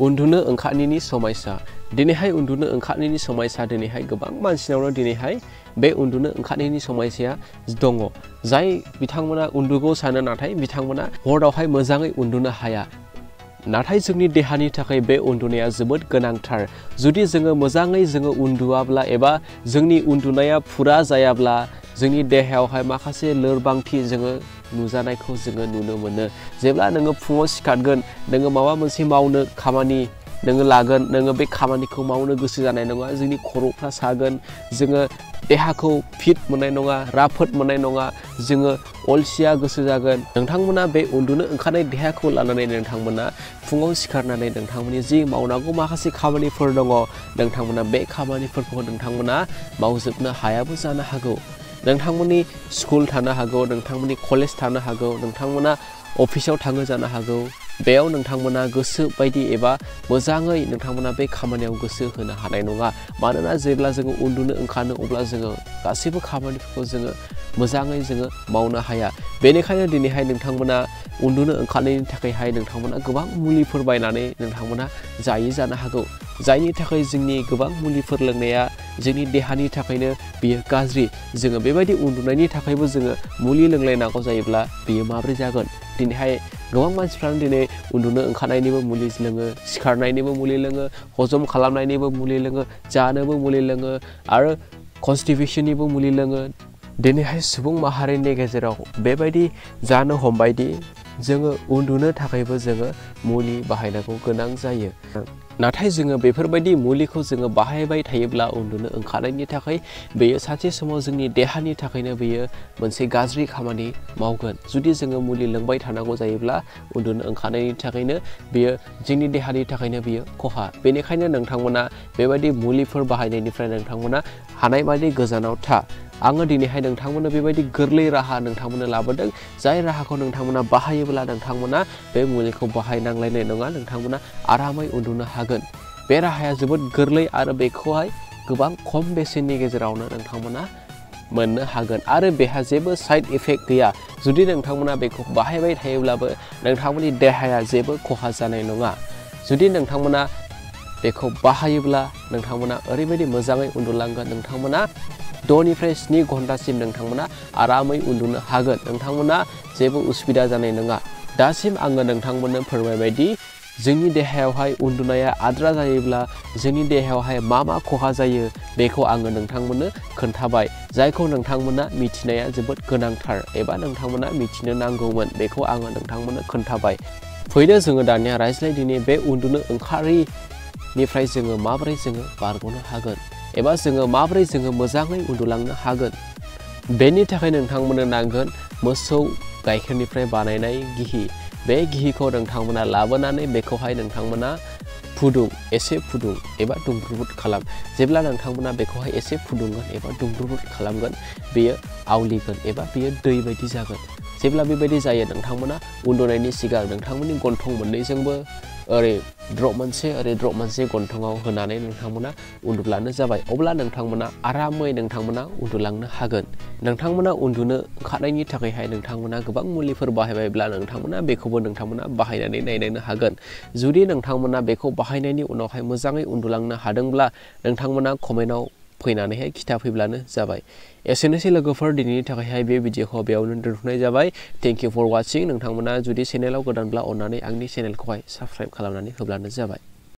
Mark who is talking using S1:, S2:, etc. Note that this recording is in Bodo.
S1: उन्दुनो ओंखारनायनि समस्या दिनैहाय उन्दुनो ओंखारनायनि समस्या दिनैहाय गोबां मानसिनावनो दिनैहाय बे उन्दुनो ओंखारनायनि समस्याया दङ जाय बिथांमोना उन्दुगौ सानो नाथाय बिथांमोना हरावहाय मोजाङै उन्दुनो हाया नाथाय जोंनि देहानि थाखाय बे उन्दुनाया जोबोद गोनांथार जुदि जोङो मोजाङै जोङो उन्दुआब्ला एबा जोंनि उन्दुनाया फुरा जायाब्ला जोंनि देहायावहाय माखासे लोरबांथि जोङो नुजानायखौ जोङो नुनो मोनो जेब्ला नोङो फुङाव सिखारगोन नोङो माबा मोनसे मावनो खामानि नोङो लागोन नोङो बे खामानिखौ मावनो गोसो जानाय नङा जोंनि खर'फ्रा सागोन जोङो देहाखौ फिट मोननाय नङा राफोद मोननाय नङा जोङो अलसिया गोसो जागोन नोंथांमोना बे उन्दुनो ओंखारनाय देहाखौ लानानै नोंथांमोना फुङाव सिखारनानै नोंथांमोननि जि मावनांगौ माखासे खामानिफोर दङ नोंथांमोना बे खामानिफोरखौ नोंथांमोना मावजोबनो हायाबो जानो हागौ नोंथांमोननि स्कुल थानो हागौ नोंथांमोननि कलेज थानो हागौ नोंथांमोना अफिसाव थांनो जानो हागौ बेयाव नोंथांमोना गोसो बायदि एबा मोजाङै नोंथांमोना बे खामानियाव गोसो होनो हानाय नङा मानोना जेब्ला जोङो उन्दुनो ओंखारो अब्ला जोङो गासैबो खामानिफोरखौ जोङो मोजाङै जोङो मावनो हाया बेनिखायनो दिनैहाय नोंथांमोना उन्दुनो ओंखारनायनि थाखायहाय नोंथांमोना गोबां मुलिफोर बायनानै नोंथांमोना जायै जानो हागौ जायनि थाखाय जोंनि गोबां मुलिफोर लोंनाया जोंनि देहानि थाखायनो बियो गाज्रि जोङो बेबायदि उन्दुनायनि थाखायबो जोङो मुलि लोंलायनांगौ जायोब्ला बियो माबोरै जागोन दिनैहाय गोबां मानसिफ्रानो दिनै उन्दुनो ओंखारनायनिबो मुलि लोङो सिखारनायनिबो मुलि लोङो हजम खालामनायनिबो मुलि लोङो जानोबो मुलि लोङो आरो कन्स्टिपेशननिबो मुलि लोङो दिनैहाय सुबुं माहारिनि गेजेराव बेबायदि जानो हमबायदि जोङो उन्दुनो थाखायबो जोङो मुलि बाहायनांगौ गोनां जायो नाथाय जोङो बेफोरबायदि मुलिखौ जोङो बाहायबाय थायोब्ला उन्दुनो ओंखारनायनि थाखाय बेयो सानसे समाव जोंनि देहानि थाखायनो बेयो मोनसे गाज्रि खामानि मावगोन जुदि जोङो मुलि लोंबाय थानांगौ जायोब्ला उन्दुनो ओंखारनायनि थाखायनो बेयो जोंनि देहानि थाखायनो बेयो खहा बेनिखायनो नोंथांमोना बेबायदि मुलिफोर बाहायनायनिफ्राय नोंथांमोना हानायमानि गोजानाव था आङो दिनैहाय नोंथांमोननो बेबायदि गोरलै राहा नोंथांमोननो लाबोदों जाय राहाखौ नोंथांमोना बाहायोब्ला नोंथांमोना बे मुलिखौ बाहायनांलायनाय नङा नोंथांमोना आरामै उन्दुनो हागोन बे राहाया जोबोद गोरलै आरो बेखौहाय गोबां खम बेसेननि गेजेरावनो नोंथांमोना मोननो हागोन आरो बेहा जेबो साइड इफेक्ट गैया जुदि नोंथांमोना बेखौ बाहायबाय थायोब्लाबो नोंथांमोननि देहाया जेबो खहा जानाय नङा जुदि नोंथांमोना बेखौ बाहायोब्ला नोंथांमोना ओरैबायदि मोजाङै उन्दुलांगोन नोंथांमोना 6 निफ्राय 7 घन्टासिम नोंथांमोना आरामै उन्दुनो हागोन नोंथांमोना जेबो उसुबिदा जानाय नङा दासिम आङो नोंथांमोननो फोरमायबायदि जोंनि देहायावहाय उन्दुनाया आद्रा जायोब्ला जोंनि देहायावहाय मा खहा जायो बेखौ आङो नोंथांमोननो खोन्थाबाय जायखौ नोंथांमोना मिथिनाया जोबोद गोनांथार एबा नोंथांमोना मिथिनो नांगौमोन बेखौ आङो नोंथांमोननो खोन्थाबाय फैदो जोङो दानिया रायज्लायदिनि बे उन्दुनो ओंखारिनिफ्राय जोङो माबोरै जोङो बारग'नो हागोन एबा जोङो माबोरै जोङो मोजाङै उन्दुलांनो हागोन बेनि थाखाय नोंथांमोननो नांगोन मोसौ गाइखेरनिफ्राय बानायनाय गिहि बे गिहिखौ नोंथांमोना लाबोनानै बेखौहाय नोंथांमोना एसे फुदुं एबा दुंब्रुद खालाम जेब्ला नोंथांमोना बेखौहाय एसे फुदुंगोन एबा दुंब्रुद खालामगोन बेयो आवलिगोन एबा बेयो दै बायदि जागोन जेब्ला बेबायदि जायो नोंथांमोना उन्दुनायनि सिगां नोंथांमोननि गन्थं मोननैजोंबो ओरै द्रप मोनसे गन्थंआव होनानै नोंथांमोना उन्दुब्लानो जाबाय अब्ला नोंथांमोना आरामै नोंथांमोना उन्दुलांनो हागोन नोंथांमोना उन्दुनो ओंखारनायनि थाखायहाय नोंथांमोना गोबां मुलिफोर बाहायबायब्ला नोंथांमोना बेखौबो नोंथांमोना बाहायनानै नायनो हागोन जुदि नोंथांमोना बेखौ बाहायनायनि उनावहाय मोजाङै उन्दुलांनो हादोंब्ला नोंथांमोना कमेन्टआव फैनानैहाय खिथाफैब्लानो जाबाय एसेनोसै लोगोफोर दिनैनि थाखायहाय बे भिडिअखौ बेयावनो दोनथ'नाय जाबाय थेंक इउ फर वाचिं नोंथांमोना जुदि चेनेलाव गोदानब्ला अन्नानै आंनि चेनेलखौहाय साबस्क्राइब खालामनानै होब्लानो जाबाय